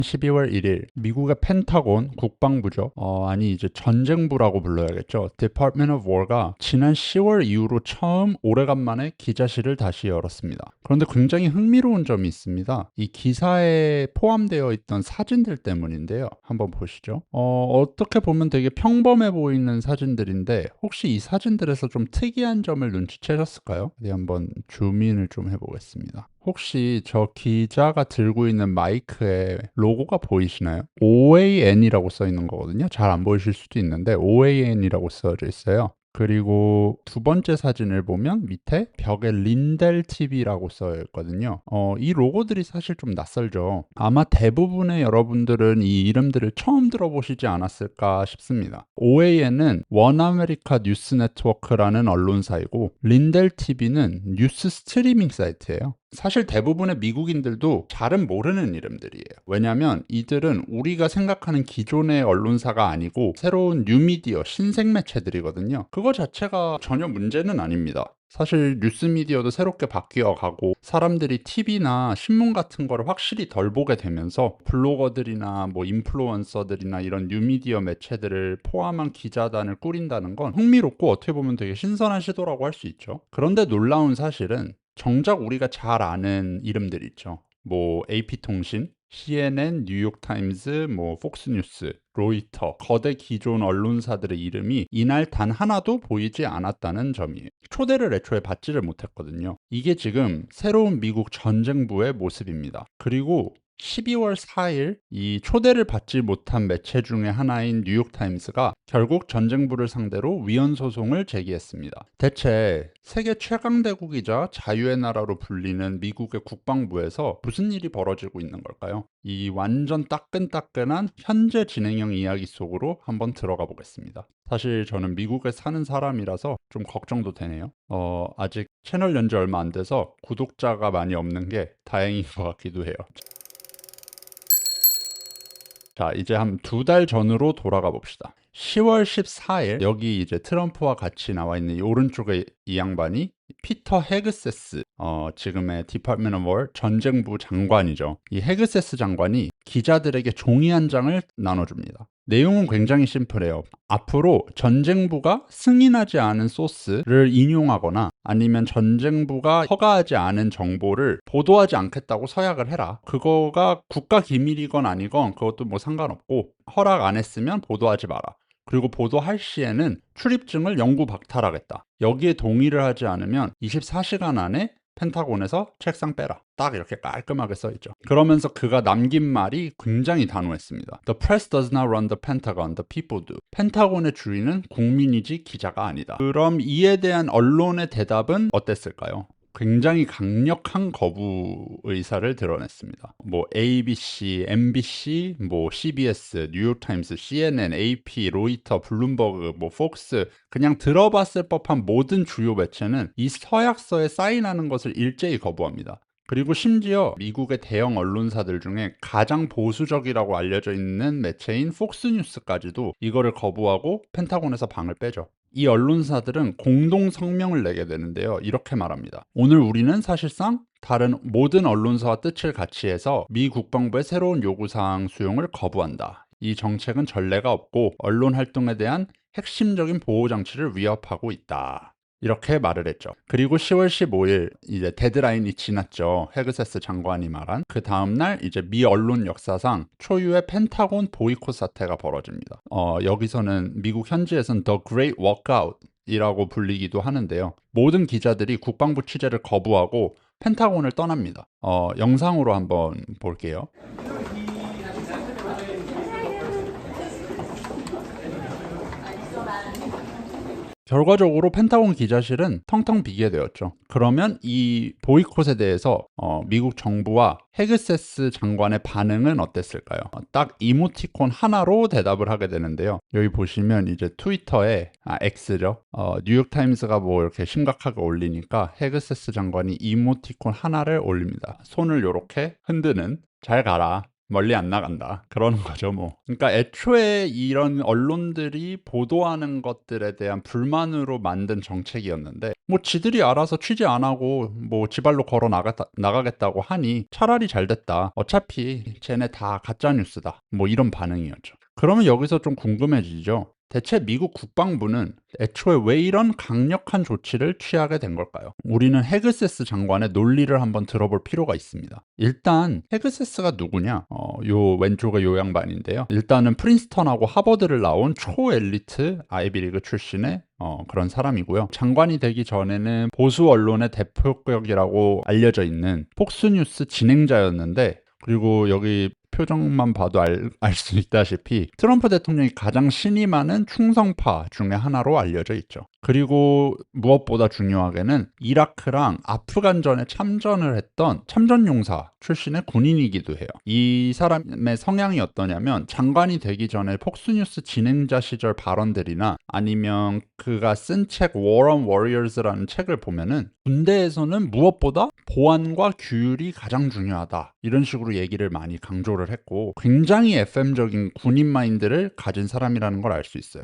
12월 1일 미국의 펜타곤 국방부죠. 아니 이제 전쟁부라고 불러야겠죠. Department of War가 지난 10월 이후로 처음 오래간만에 기자실을 다시 열었습니다. 그런데 굉장히 흥미로운 점이 있습니다. 이 기사에 포함되어 있던 사진들 때문인데요. 한번 보시죠. 어떻게 보면 되게 평범해 보이는 사진들인데 혹시 이 사진들에서 좀 특이한 점을 눈치채셨을까요? 네, 한번 줌인을 좀 해보겠습니다. 혹시 저 기자가 들고 있는 마이크에 로고가 보이시나요? OAN이라고 써 있는 거거든요. 잘 안 보이실 수도 있는데 OAN이라고 써져 있어요. 그리고 두 번째 사진을 보면 밑에 벽에 린델 TV라고 써 있거든요. 이 로고들이 사실 좀 낯설죠. 아마 대부분의 여러분들은 이 이름들을 처음 들어보시지 않았을까 싶습니다. OAN은 원 아메리카 뉴스 네트워크라는 언론사이고 린델 TV는 뉴스 스트리밍 사이트예요. 사실 대부분의 미국인들도 잘은 모르는 이름들이에요. 왜냐하면 이들은 우리가 생각하는 기존의 언론사가 아니고 새로운 뉴미디어, 신생 매체들이거든요. 그거 자체가 전혀 문제는 아닙니다. 사실 뉴스미디어도 새롭게 바뀌어 가고 사람들이 TV나 신문 같은 거를 확실히 덜 보게 되면서 블로거들이나 뭐 인플루언서들이나 이런 뉴미디어 매체들을 포함한 기자단을 꾸린다는 건 흥미롭고 어떻게 보면 되게 신선한 시도라고 할 수 있죠. 그런데 놀라운 사실은 정작 우리가 잘 아는 이름들 있죠. 뭐 AP통신, CNN, 뉴욕타임즈, 뭐 폭스뉴스, 로이터, 거대 기존 언론사들의 이름이 이날 단 하나도 보이지 않았다는 점이에요. 초대를 애초에 받지를 못했거든요. 이게 지금 새로운 미국 전쟁부의 모습입니다. 그리고 12월 4일 이 초대를 받지 못한 매체 중에 하나인 뉴욕타임스가 결국 전쟁부를 상대로 위헌 소송을 제기했습니다. 대체 세계 최강대국이자 자유의 나라로 불리는 미국의 국방부에서 무슨 일이 벌어지고 있는 걸까요? 이 완전 따끈따끈한 현재 진행형 이야기 속으로 한번 들어가 보겠습니다. 사실 저는 미국에 사는 사람이라서 좀 걱정도 되네요. 아직 채널 연지 얼마 안 돼서 구독자가 많이 없는 게 다행인 것 같기도 해요. 자, 이제 한 두 달 전으로 돌아가 봅시다. 10월 14일 여기 이제 트럼프와 같이 나와 있는 이 오른쪽에 이 양반이 피터 헤그세스, 지금의 디파트먼트 오브 워 전쟁부 장관이죠. 이 헤그세스 장관이 기자들에게 종이 한 장을 나눠줍니다. 내용은 굉장히 심플해요. 앞으로 전쟁부가 승인하지 않은 소스를 인용하거나 아니면 전쟁부가 허가하지 않은 정보를 보도하지 않겠다고 서약을 해라. 그거가 국가 기밀이건 아니건 그것도 뭐 상관없고 허락 안 했으면 보도하지 마라. 그리고 보도할 시에는 출입증을 영구 박탈하겠다. 여기에 동의를 하지 않으면 24시간 안에 펜타곤에서 책상 빼라. 딱 이렇게 깔끔하게 써있죠. 그러면서 그가 남긴 말이 굉장히 단호했습니다. The press does not run the Pentagon, the people do. 펜타곤의 주인은 국민이지 기자가 아니다. 그럼 이에 대한 언론의 대답은 어땠을까요? 굉장히 강력한 거부 의사를 드러냈습니다. 뭐 ABC, MBC, 뭐 CBS, 뉴욕타임스, CNN, AP, 로이터, 블룸버그, 뭐 폭스 그냥 들어봤을 법한 모든 주요 매체는 이 서약서에 사인하는 것을 일제히 거부합니다. 그리고 심지어 미국의 대형 언론사들 중에 가장 보수적이라고 알려져 있는 매체인 폭스뉴스까지도 이거를 거부하고 펜타곤에서 방을 빼죠. 이 언론사들은 공동 성명을 내게 되는데요. 이렇게 말합니다. 오늘 우리는 사실상 다른 모든 언론사와 뜻을 같이 해서 미 국방부의 새로운 요구사항 수용을 거부한다. 이 정책은 전례가 없고 언론 활동에 대한 핵심적인 보호 장치를 위협하고 있다. 이렇게 말을 했죠. 그리고 10월 15일 이제 데드라인이 지났죠. 헤그세스 장관이 말한 그 다음날 이제 미 언론 역사상 초유의 펜타곤 보이콧 사태가 벌어집니다. 여기서는 미국 현지에서는 The Great Walkout 이라고 불리기도 하는데요. 모든 기자들이 국방부 취재를 거부하고 펜타곤을 떠납니다. 영상으로 한번 볼게요. 결과적으로 펜타곤 기자실은 텅텅 비게 되었죠. 그러면 이 보이콧에 대해서 미국 정부와 헤그세스 장관의 반응은 어땠을까요? 딱 이모티콘 하나로 대답을 하게 되는데요. 여기 보시면 이제 트위터에 X죠. 뉴욕타임스가 뭐 이렇게 심각하게 올리니까 헤그세스 장관이 이모티콘 하나를 올립니다. 손을 이렇게 흔드는 잘 가라. 멀리 안 나간다. 그러는 거죠, 뭐. 그러니까 애초에 이런 언론들이 보도하는 것들에 대한 불만으로 만든 정책이었는데 뭐 지들이 알아서 취재 안 하고 뭐 지발로 걸어 나가겠다고 하니 차라리 잘 됐다. 어차피 쟤네 다 가짜 뉴스다. 뭐 이런 반응이었죠. 그러면 여기서 좀 궁금해지죠. 대체 미국 국방부는 애초에 왜 이런 강력한 조치를 취하게 된 걸까요? 우리는 헤그세스 장관의 논리를 한번 들어볼 필요가 있습니다. 일단 헤그세스가 누구냐? 요 왼쪽의 요 양반인데요. 일단은 프린스턴하고 하버드를 나온 초엘리트 아이비리그 출신의 그런 사람이고요. 장관이 되기 전에는 보수 언론의 대표격이라고 알려져 있는 폭스뉴스 진행자였는데, 그리고 여기 표정만 봐도 알 수 있다시피 트럼프 대통령이 가장 신임하는 충성파 중에 하나로 알려져 있죠. 그리고 무엇보다 중요하게는 이라크랑 아프간전에 참전을 했던 참전용사 출신의 군인이기도 해요. 이 사람의 성향이 어떠냐면 장관이 되기 전에 폭스뉴스 진행자 시절 발언들이나 아니면 그가 쓴 책 War on Warriors라는 책을 보면은 군대에서는 무엇보다 보안과 규율이 가장 중요하다, 이런 식으로 얘기를 많이 강조를 했고 굉장히 FM적인 군인 마인드를 가진 사람이라는 걸 알 수 있어요.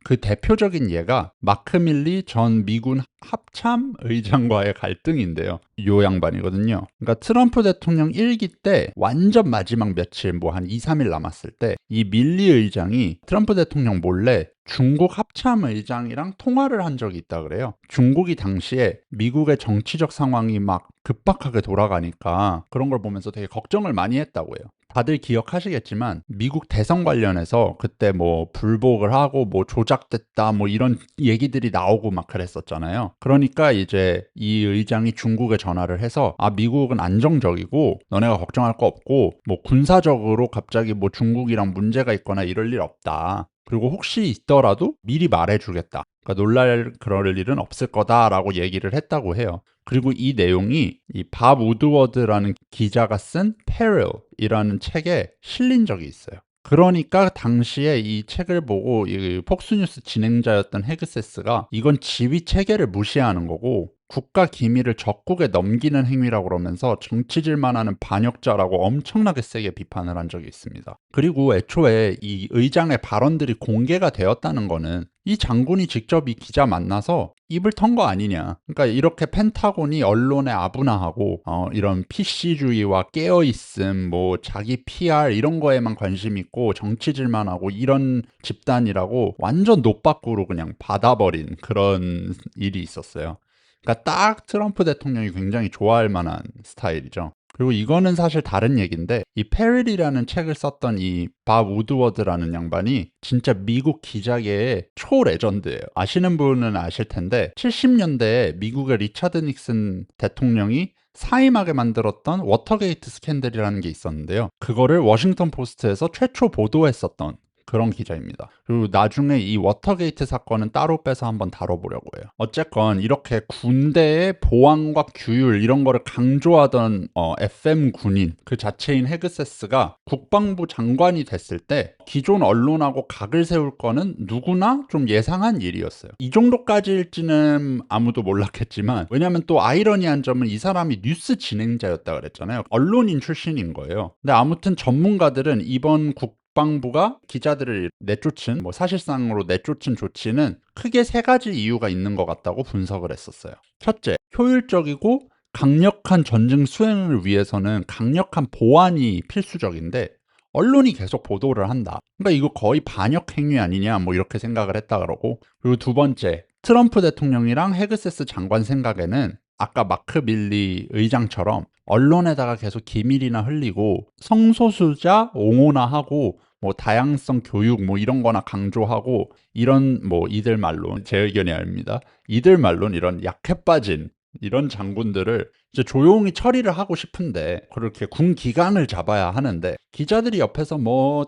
그 대표적인 예가 마크 밀리 전 미군 합참 의장과의 갈등인데요. 요 양반이거든요. 그러니까 트럼프 대통령 1기 때 완전 마지막 며칠 뭐 한 2, 3일 남았을 때 이 밀리 의장이 트럼프 대통령 몰래 중국 합참 의장이랑 통화를 한 적이 있다 그래요. 중국이 당시에 미국의 정치적 상황이 막 급박하게 돌아가니까 그런 걸 보면서 되게 걱정을 많이 했다고 해요. 다들 기억하시겠지만 미국 대선 관련해서 그때 뭐 불복을 하고 뭐 조작됐다 뭐 이런 얘기들이 나오고 막 그랬었잖아요. 그러니까 이제 이 의장이 중국에 전화를 해서 미국은 안정적이고 너네가 걱정할 거 없고 뭐 군사적으로 갑자기 뭐 중국이랑 문제가 있거나 이럴 일 없다. 그리고 혹시 있더라도 미리 말해주겠다. 그러니까 놀랄 그럴 일은 없을 거다라고 얘기를 했다고 해요. 그리고 이 내용이 이 밥 우드워드라는 기자가 쓴 Peril이라는 책에 실린 적이 있어요. 그러니까 당시에 이 책을 보고 이 폭스뉴스 진행자였던 헤그세스가 이건 지휘 체계를 무시하는 거고 국가 기밀을 적국에 넘기는 행위라고 그러면서 정치질만 하는 반역자라고 엄청나게 세게 비판을 한 적이 있습니다. 그리고 애초에 이 의장의 발언들이 공개가 되었다는 거는 이 장군이 직접 이 기자 만나서 입을 턴 거 아니냐. 그러니까 이렇게 펜타곤이 언론에 아분화하고 이런 PC주의와 깨어있음, 뭐 자기 PR 이런 거에만 관심 있고 정치질만 하고 이런 집단이라고 완전 노빠꾸로 그냥 받아버린 그런 일이 있었어요. 그러니까 딱 트럼프 대통령이 굉장히 좋아할 만한 스타일이죠. 그리고 이거는 사실 다른 얘기인데 이 페릴이라는 책을 썼던 이 밥 우드워드라는 양반이 진짜 미국 기자계의 초 레전드예요. 아시는 분은 아실 텐데 70년대에 미국의 리차드 닉슨 대통령이 사임하게 만들었던 워터게이트 스캔들이라는 게 있었는데요. 그거를 워싱턴 포스트에서 최초 보도했었던 그런 기자입니다. 그리고 나중에 이 워터게이트 사건은 따로 빼서 한번 다뤄보려고 해요. 어쨌건 이렇게 군대의 보안과 규율 이런 거를 강조하던 FM 군인 그 자체인 헤그세스가 국방부 장관이 됐을 때 기존 언론하고 각을 세울 거는 누구나 좀 예상한 일이었어요. 이 정도까지일지는 아무도 몰랐겠지만 왜냐하면 또 아이러니한 점은 이 사람이 뉴스 진행자였다 그랬잖아요. 언론인 출신인 거예요. 근데 아무튼 전문가들은 이번 국방부가 기자들을 내쫓은 사실상으로 내쫓은 조치는 크게 세 가지 이유가 있는 것 같다고 분석을 했었어요. 첫째, 효율적이고 강력한 전쟁 수행을 위해서는 강력한 보안이 필수적인데 언론이 계속 보도를 한다. 그러니까 이거 거의 반역 행위 아니냐 이렇게 생각을 했다 그러고, 그리고 두 번째, 트럼프 대통령이랑 헤그세스 장관 생각에는 아까 마크 밀리 의장처럼 언론에다가 계속 기밀이나 흘리고 성소수자 옹호나하고 다양성 교육 이런 거나 강조하고 이런 이들 말론, 제 의견이 아닙니다. 이들 말론 이런 약해 빠진 이런 장군들을 이제 조용히 처리를 하고 싶은데 그렇게 군 기강을 잡아야 하는데 기자들이 옆에서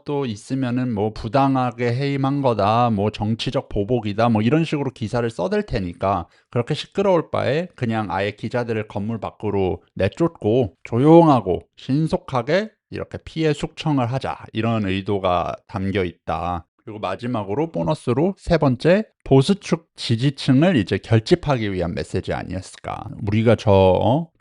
또 있으면은 부당하게 해임한 거다, 정치적 보복이다, 이런 식으로 기사를 써댈 테니까 그렇게 시끄러울 바에 그냥 아예 기자들을 건물 밖으로 내쫓고 조용하고 신속하게 이렇게 피해 숙청을 하자, 이런 의도가 담겨 있다. 그리고 마지막으로 보너스로 세 번째, 보수축 지지층을 이제 결집하기 위한 메시지 아니었을까. 우리가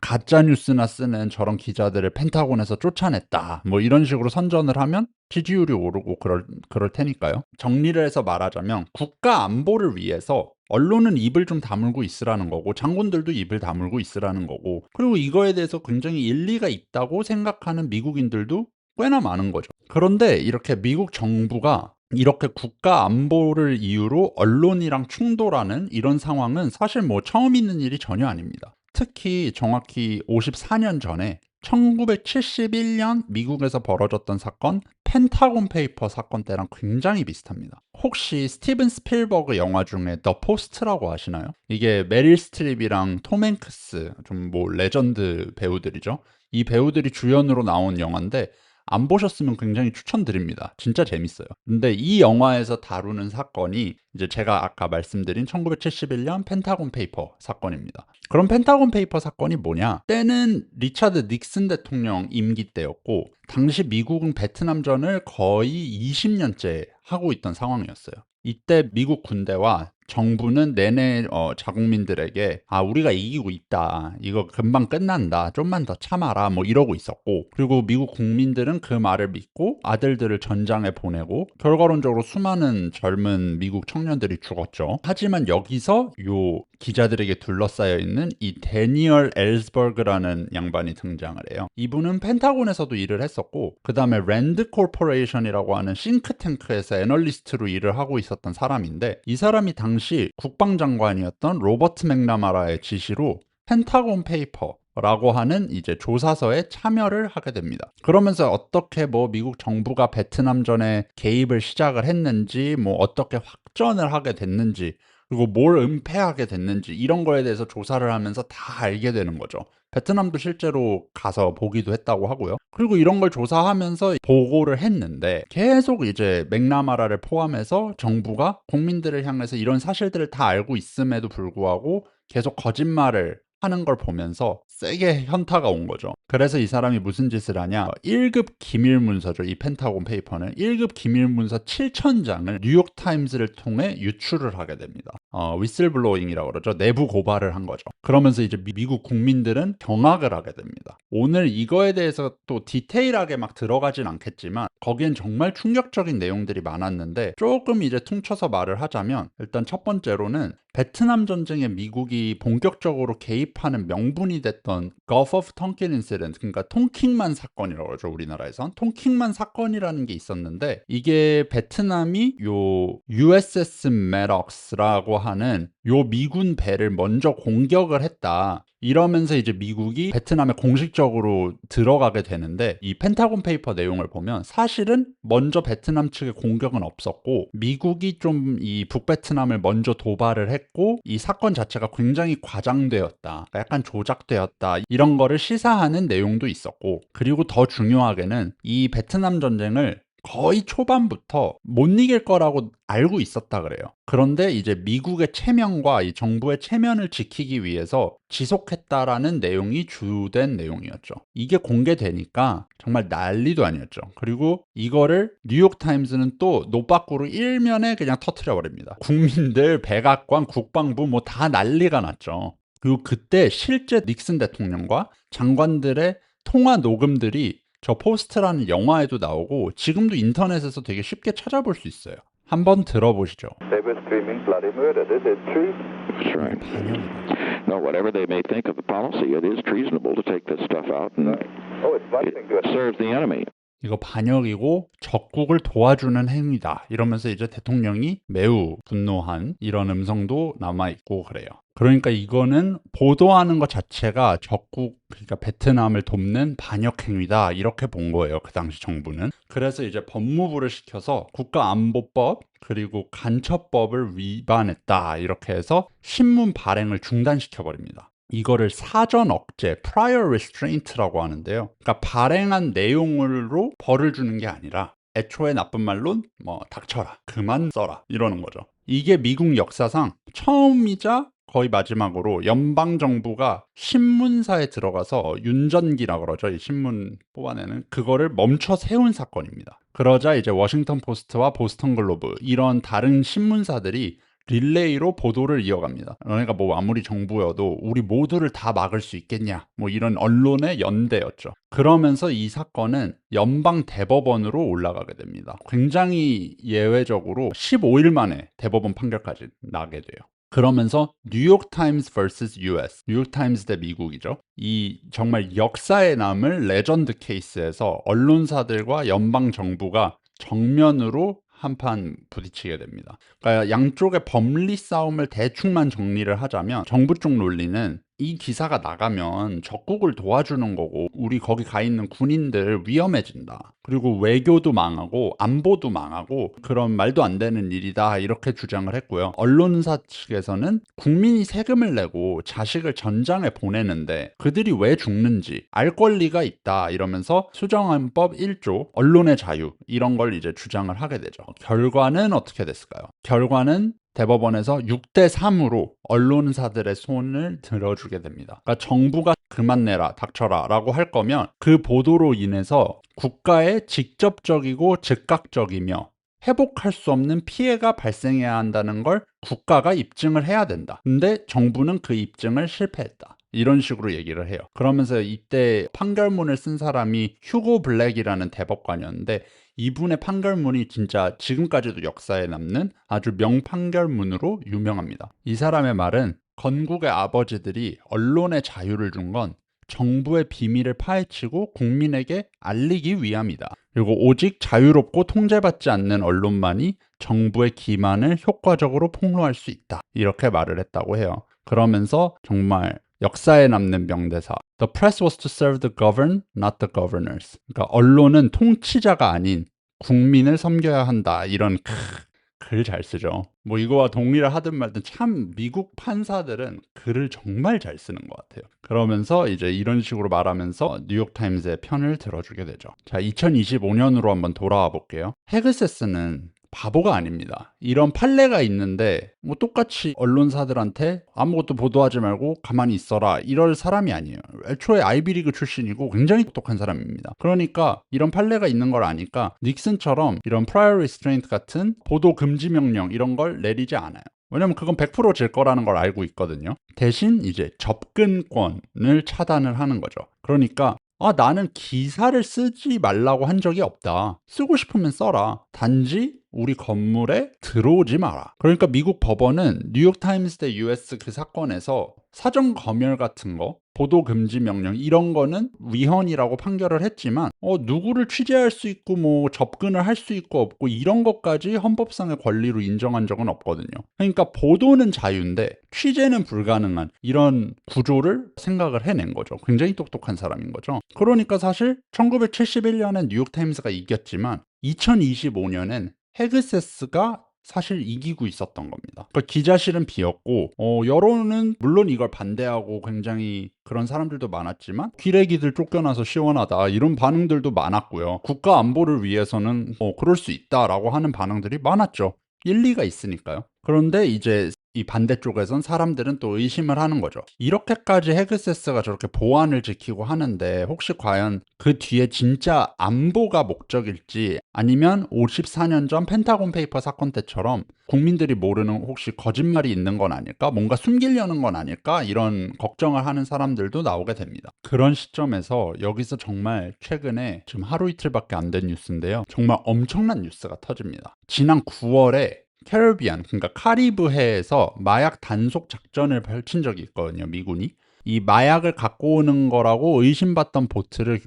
가짜 뉴스나 쓰는 저런 기자들을 펜타곤에서 쫓아냈다. 뭐 이런 식으로 선전을 하면 지지율이 오르고 그럴 테니까요. 정리를 해서 말하자면 국가 안보를 위해서 언론은 입을 좀 다물고 있으라는 거고 장군들도 입을 다물고 있으라는 거고, 그리고 이거에 대해서 굉장히 일리가 있다고 생각하는 미국인들도 꽤나 많은 거죠. 그런데 이렇게 미국 정부가 이렇게 국가 안보를 이유로 언론이랑 충돌하는 이런 상황은 사실 뭐 처음 있는 일이 전혀 아닙니다. 특히 정확히 54년 전에 1971년 미국에서 벌어졌던 사건, 펜타곤 페이퍼 사건 때랑 굉장히 비슷합니다. 혹시 스티븐 스필버그 영화 중에 더 포스트라고 아시나요? 이게 메릴 스트립이랑 톰 행크스, 좀 뭐 레전드 배우들이죠. 이 배우들이 주연으로 나온 영화인데 안 보셨으면 굉장히 추천드립니다. 진짜 재밌어요. 근데 이 영화에서 다루는 사건이 이제 제가 아까 말씀드린 1971년 펜타곤 페이퍼 사건입니다. 그럼 펜타곤 페이퍼 사건이 뭐냐? 때는 리차드 닉슨 대통령 임기 때였고, 당시 미국은 베트남전을 거의 20년째 하고 있던 상황이었어요. 이때 미국 군대와 정부는 내내 자국민들에게 우리가 이기고 있다, 이거 금방 끝난다, 좀만 더 참아라, 뭐 이러고 있었고, 그리고 미국 국민들은 그 말을 믿고 아들들을 전장에 보내고 결과론적으로 수많은 젊은 미국 청년들이 죽었죠. 하지만 여기서 요 기자들에게 둘러싸여 있는 이 데니얼 엘스버그라는 양반이 등장을 해요. 이분은 펜타곤에서도 일을 했었고, 그 다음에 랜드 코퍼레이션이라고 하는 싱크탱크에서 애널리스트로 일을 하고 있었던 사람인데, 이 사람이 당시 국방장관이었던 로버트 맥나마라의 지시로 펜타곤 페이퍼 라고 하는 이제 조사서에 참여를 하게 됩니다. 그러면서 어떻게 뭐 미국 정부가 베트남전에 개입을 시작을 했는지, 뭐 어떻게 확전을 하게 됐는지, 그리고 뭘 은폐하게 됐는지, 이런 거에 대해서 조사를 하면서 다 알게 되는 거죠. 베트남도 실제로 가서 보기도 했다고 하고요. 그리고 이런 걸 조사하면서 보고를 했는데, 계속 이제 맥나마라를 포함해서 정부가 국민들을 향해서 이런 사실들을 다 알고 있음에도 불구하고 계속 거짓말을 하는 걸 보면서 세게 현타가 온 거죠. 그래서 이 사람이 무슨 짓을 하냐, 1급 기밀 문서죠. 이 펜타곤 페이퍼는 1급 기밀 문서 7,000장을 뉴욕타임스를 통해 유출을 하게 됩니다. 위슬블로잉이라고 그러죠. 내부 고발을 한 거죠. 그러면서 이제 미국 국민들은 경악을 하게 됩니다. 오늘 이거에 대해서 또 디테일하게 막 들어가진 않겠지만 거기엔 정말 충격적인 내용들이 많았는데, 조금 이제 퉁쳐서 말을 하자면, 일단 첫 번째로는 베트남 전쟁에 미국이 본격적으로 개입하는 명분이 됐던 Gulf of Tonkin Incident, 그러니까 통킹만 사건이라고 그러죠. 우리나라에선 통킹만 사건이라는 게 있었는데, 이게 베트남이 요 USS Maddox라고 하는 요 미군 배를 먼저 공격을 했다, 이러면서 이제 미국이 베트남에 공식적으로 들어가게 되는데, 이 펜타곤 페이퍼 내용을 보면 사실은 먼저 베트남 측의 공격은 없었고, 미국이 좀 이 북베트남을 먼저 도발을 했고, 이 사건 자체가 굉장히 과장되었다, 약간 조작되었다, 이런 거를 시사하는 내용도 있었고, 그리고 더 중요하게는 이 베트남 전쟁을 거의 초반부터 못 이길 거라고 알고 있었다 그래요. 그런데 이제 미국의 체면과 이 정부의 체면을 지키기 위해서 지속했다라는 내용이 주된 내용이었죠. 이게 공개되니까 정말 난리도 아니었죠. 그리고 이거를 뉴욕타임스는 또 노빠꾸로 일면에 그냥 터트려 버립니다. 국민들, 백악관, 국방부 뭐 다 난리가 났죠. 그리고 그때 실제 닉슨 대통령과 장관들의 통화 녹음들이 저 포스트라는 영화에도 나오고 지금도 인터넷에서 되게 쉽게 찾아볼 수 있어요. 한번 들어보시죠. They were screaming bloody murder. This is true. That's right. 반영이다. No, whatever they may think of the policy, it is treasonable to take this stuff out, and Oh, it's one it thing to serves the enemy. 이거 반역이고 적국을 도와주는 행위다, 이러면서 이제 대통령이 매우 분노한 이런 음성도 남아있고 그래요. 그러니까 이거는 보도하는 것 자체가 적국, 그러니까 베트남을 돕는 반역 행위다, 이렇게 본 거예요, 그 당시 정부는. 그래서 이제 법무부를 시켜서 국가안보법 그리고 간첩법을 위반했다, 이렇게 해서 신문 발행을 중단시켜버립니다. 이거를 사전 억제, prior restraint라고 하는데요. 그러니까 발행한 내용으로 벌을 주는 게 아니라 애초에 나쁜 말론 뭐 닥쳐라, 그만 써라, 이러는 거죠. 이게 미국 역사상 처음이자 거의 마지막으로 연방정부가 신문사에 들어가서 윤전기라고 그러죠. 이 신문 뽑아내는 그거를 멈춰 세운 사건입니다. 그러자 이제 워싱턴 포스트와 보스턴 글로브 이런 다른 신문사들이 릴레이로 보도를 이어갑니다. 그러니까 뭐 아무리 정부여도 우리 모두를 다 막을 수 있겠냐 뭐 이런 언론의 연대였죠. 그러면서 이 사건은 연방 대법원으로 올라가게 됩니다. 굉장히 예외적으로 15일 만에 대법원 판결까지 나게 돼요. 그러면서 뉴욕 타임스 vs US, 뉴욕 타임스 대 미국이죠. 이 정말 역사에 남을 레전드 케이스에서 언론사들과 연방 정부가 정면으로 한판 부딪히게 됩니다. 그러니까 양쪽의 법리 싸움을 대충만 정리를 하자면 정부 쪽 논리는 이 기사가 나가면 적국을 도와주는 거고 우리 거기 가 있는 군인들 위험해진다. 그리고 외교도 망하고 안보도 망하고 그런 말도 안 되는 일이다 이렇게 주장을 했고요. 언론사 측에서는 국민이 세금을 내고 자식을 전장에 보내는데 그들이 왜 죽는지 알 권리가 있다 이러면서 수정헌법 1조 언론의 자유 이런 걸 이제 주장을 하게 되죠. 결과는 어떻게 됐을까요? 결과는 대법원에서 6대 3으로 언론사들의 손을 들어주게 됩니다. 그러니까 정부가 그만 내라, 닥쳐라 라고 할 거면 그 보도로 인해서 국가에 직접적이고 즉각적이며 회복할 수 없는 피해가 발생해야 한다는 걸 국가가 입증을 해야 된다. 근데 정부는 그 입증을 실패했다. 이런 식으로 얘기를 해요. 그러면서 이때 판결문을 쓴 사람이 휴고 블랙이라는 대법관이었는데 이분의 판결문이 진짜 지금까지도 역사에 남는 아주 명판결문으로 유명합니다. 이 사람의 말은 건국의 아버지들이 언론의 자유를 준 건 정부의 비밀을 파헤치고 국민에게 알리기 위함이다. 그리고 오직 자유롭고 통제받지 않는 언론만이 정부의 기만을 효과적으로 폭로할 수 있다. 이렇게 말을 했다고 해요. 그러면서 정말 역사에 남는 명대사 The press was to serve the governed, not the governors. 그러니까 언론은 통치자가 아닌 국민을 섬겨야 한다. 이런 글 잘 쓰죠. 뭐 이거와 동의를 하든 말든 참 미국 판사들은 글을 정말 잘 쓰는 것 같아요. 그러면서 이제 이런 식으로 말하면서 뉴욕타임스의 편을 들어주게 되죠. 자, 2025년으로 한번 돌아와 볼게요. 헤그세스는 바보가 아닙니다. 이런 판례가 있는데 뭐 똑같이 언론사들한테 아무것도 보도하지 말고 가만히 있어라 이럴 사람이 아니에요. 애초에 아이비리그 출신이고 굉장히 똑똑한 사람입니다. 그러니까 이런 판례가 있는 걸 아니까 닉슨처럼 이런 prior restraint 같은 보도 금지 명령 이런 걸 내리지 않아요. 왜냐면 그건 100% 질 거라는 걸 알고 있거든요. 대신 이제 접근권을 차단을 하는 거죠. 그러니까 나는 기사를 쓰지 말라고 한 적이 없다. 쓰고 싶으면 써라. 단지 우리 건물에 들어오지 마라. 그러니까 미국 법원은 뉴욕타임스 대 US 그 사건에서 사전 검열 같은 거, 보도 금지 명령 이런 거는 위헌이라고 판결을 했지만 누구를 취재할 수 있고 뭐 접근을 할 수 있고 없고 이런 것까지 헌법상의 권리로 인정한 적은 없거든요. 그러니까 보도는 자유인데 취재는 불가능한 이런 구조를 생각을 해낸 거죠. 굉장히 똑똑한 사람인 거죠. 그러니까 사실 1971년엔 뉴욕타임스가 이겼지만 2025년엔 헤그세스가 사실 이기고 있었던 겁니다. 그러니까 기자실은 비었고 여론은 물론 이걸 반대하고 굉장히 그런 사람들도 많았지만 기레기들 쫓겨나서 시원하다 이런 반응들도 많았고요. 국가 안보를 위해서는 그럴 수 있다라고 하는 반응들이 많았죠. 일리가 있으니까요. 그런데 이제 이 반대쪽에선 사람들은 또 의심을 하는 거죠. 이렇게까지 헤그세스가 저렇게 보안을 지키고 하는데 혹시 과연 그 뒤에 진짜 안보가 목적일지 아니면 54년 전 펜타곤 페이퍼 사건 때처럼 국민들이 모르는 혹시 거짓말이 있는 건 아닐까? 뭔가 숨기려는 건 아닐까? 이런 걱정을 하는 사람들도 나오게 됩니다. 그런 시점에서 여기서 정말 최근에 지금 하루 이틀밖에 안 된 뉴스인데요. 정말 엄청난 뉴스가 터집니다. 지난 9월에 캐리비안, 그러니까 카리브해에서 마약 단속 작전을 펼친 적이 있거든요, 미군이. 이 마약을 갖고 오는 거라고 의심받던 보트를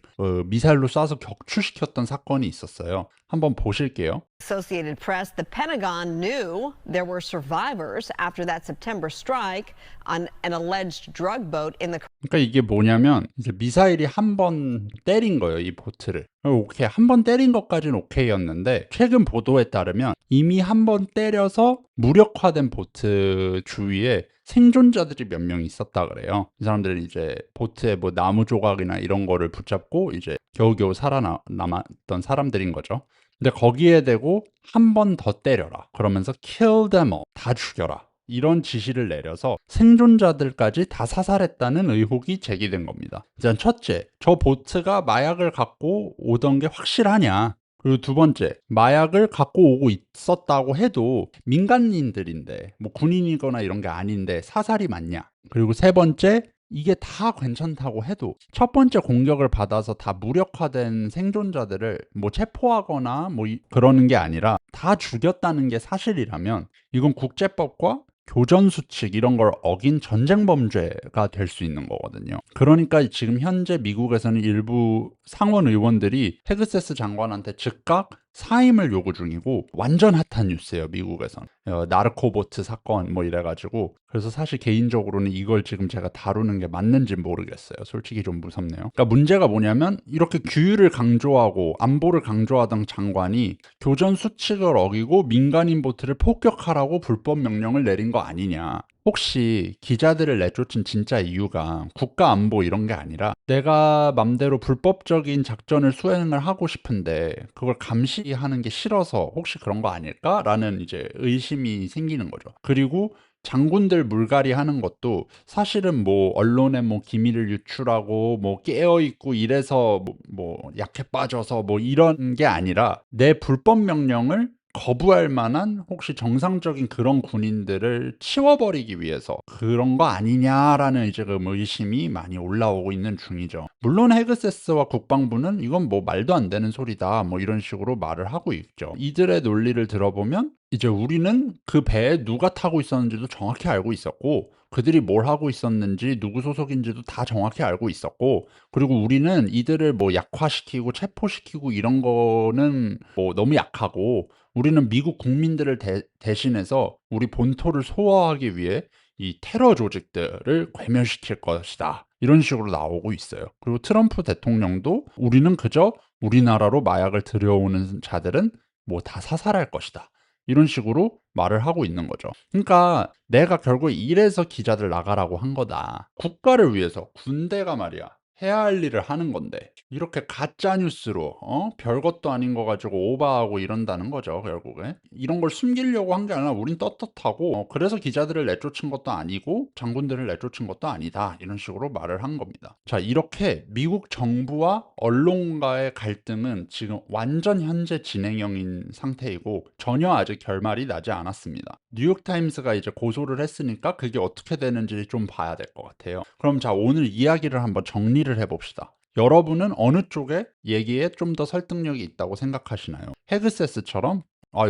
미사일로 쏴서 격추시켰던 사건이 있었어요. 한번 보실게요. Associated Press, the Pentagon knew there were survivors after that September strike on an alleged drug boat in the. 그러니까 이게 뭐냐면 이제 미사일이 한 번 때린 거예요, 이 보트를. 오케이, 한 번 때린 것까지는 오케이였는데 최근 보도에 따르면 이미 한 번 때려서 무력화된 보트 주위에 생존자들이 몇 명 있었다 그래요. 이 사람들은 이제 보트에 뭐 나무 조각이나 이런 거를 붙잡고 이제 겨우겨우 살아남았던 사람들인 거죠. 근데 거기에 대고 한 번 더 때려라. 그러면서 kill them all. 다 죽여라. 이런 지시를 내려서 생존자들까지 다 사살했다는 의혹이 제기된 겁니다. 일단 첫째, 저 보트가 마약을 갖고 오던 게 확실하냐? 그리고 두 번째, 마약을 갖고 오고 있었다고 해도 민간인들인데 뭐 군인이거나 이런 게 아닌데 사살이 맞냐? 그리고 세 번째, 이게 다 괜찮다고 해도 첫 번째 공격을 받아서 다 무력화된 생존자들을 뭐 체포하거나 뭐 그러는 게 아니라 다 죽였다는 게 사실이라면 이건 국제법과 교전수칙 이런 걸 어긴 전쟁 범죄가 될 수 있는 거거든요. 그러니까 지금 현재 미국에서는 일부 상원 의원들이 헤그세스 장관한테 즉각 사임을 요구 중이고 완전 핫한 뉴스예요, 미국에선. 나르코보트 사건 뭐 이래가지고. 그래서 사실 개인적으로는 이걸 지금 제가 다루는 게 맞는지 모르겠어요. 솔직히 좀 무섭네요. 그러니까 문제가 뭐냐면 이렇게 규율을 강조하고 안보를 강조하던 장관이 교전 수칙을 어기고 민간인 보트를 폭격하라고 불법 명령을 내린 거 아니냐. 혹시 기자들을 내쫓은 진짜 이유가 국가 안보 이런 게 아니라 내가 맘대로 불법적인 작전을 수행을 하고 싶은데 그걸 감시하는 게 싫어서 혹시 그런 거 아닐까라는 이제 의심이 생기는 거죠. 그리고 장군들 물갈이 하는 것도 사실은 뭐 언론에 뭐 기밀을 유출하고 뭐 깨어 있고 이래서 뭐 약해 빠져서 뭐 이런 게 아니라 내 불법 명령을 거부할 만한 혹시 정상적인 그런 군인들을 치워버리기 위해서 그런 거 아니냐라는 이제 그 의심이 많이 올라오고 있는 중이죠. 물론 헤그세스와 국방부는 이건 뭐 말도 안 되는 소리다 뭐 이런 식으로 말을 하고 있죠. 이들의 논리를 들어보면 이제 우리는 그 배에 누가 타고 있었는지도 정확히 알고 있었고 그들이 뭘 하고 있었는지 누구 소속인지도 다 정확히 알고 있었고 그리고 우리는 이들을 뭐 약화시키고 체포시키고 이런 거는 뭐 너무 약하고 우리는 미국 국민들을 대신해서 우리 본토를 소화하기 위해 이 테러 조직들을 괴멸시킬 것이다. 이런 식으로 나오고 있어요. 그리고 트럼프 대통령도 우리는 그저 우리나라로 마약을 들여오는 자들은 뭐 다 사살할 것이다. 이런 식으로 말을 하고 있는 거죠. 그러니까 내가 결국 이래서 기자들 나가라고 한 거다. 국가를 위해서 군대가 말이야. 해야 할 일을 하는 건데 이렇게 가짜 뉴스로 별것도 아닌 거 가지고 오버하고 이런다는 거죠. 결국에 이런 걸 숨기려고 한 게 아니라 우린 떳떳하고 그래서 기자들을 내쫓은 것도 아니고 장군들을 내쫓은 것도 아니다 이런 식으로 말을 한 겁니다. 자, 이렇게 미국 정부와 언론과의 갈등은 지금 완전 현재 진행형인 상태이고 전혀 아직 결말이 나지 않았습니다. 뉴욕타임스가 이제 고소를 했으니까 그게 어떻게 되는지 좀 봐야 될 것 같아요. 그럼 자, 오늘 이야기를 한번 정리를 해봅시다. 여러분은 어느 쪽에 얘기에 좀 더 설득력이 있다고 생각하시나요? 헤그세스처럼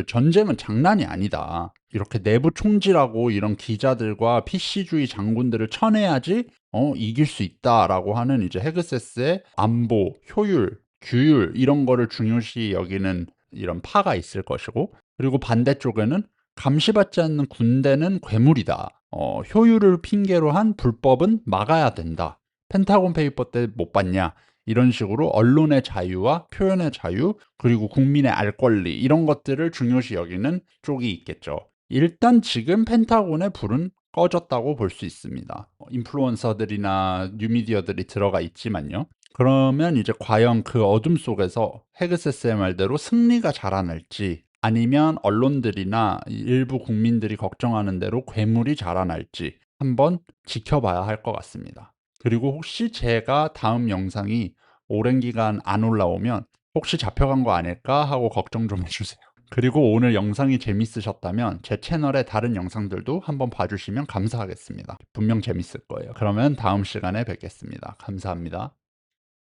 전쟁은 장난이 아니다. 이렇게 내부 총질하고 이런 기자들과 PC주의 장군들을 쳐내야지 이길 수 있다라고 하는 이제 헤그세스의 안보, 효율, 규율 이런 거를 중요시 여기는 이런 파가 있을 것이고 그리고 반대쪽에는 감시받지 않는 군대는 괴물이다. 효율을 핑계로 한 불법은 막아야 된다. 펜타곤 페이퍼 때 못 봤냐? 이런 식으로 언론의 자유와 표현의 자유 그리고 국민의 알 권리 이런 것들을 중요시 여기는 쪽이 있겠죠. 일단 지금 펜타곤의 불은 꺼졌다고 볼 수 있습니다. 인플루언서들이나 뉴미디어들이 들어가 있지만요. 그러면 이제 과연 그 어둠 속에서 헤그세스의 말대로 승리가 자라날지 아니면 언론들이나 일부 국민들이 걱정하는 대로 괴물이 자라날지 한번 지켜봐야 할 것 같습니다. 그리고 혹시 제가 다음 영상이 오랜 기간 안 올라오면 혹시 잡혀간 거 아닐까 하고 걱정 좀 해주세요. 그리고 오늘 영상이 재밌으셨다면 제 채널의 다른 영상들도 한번 봐주시면 감사하겠습니다. 분명 재밌을 거예요. 그러면 다음 시간에 뵙겠습니다. 감사합니다.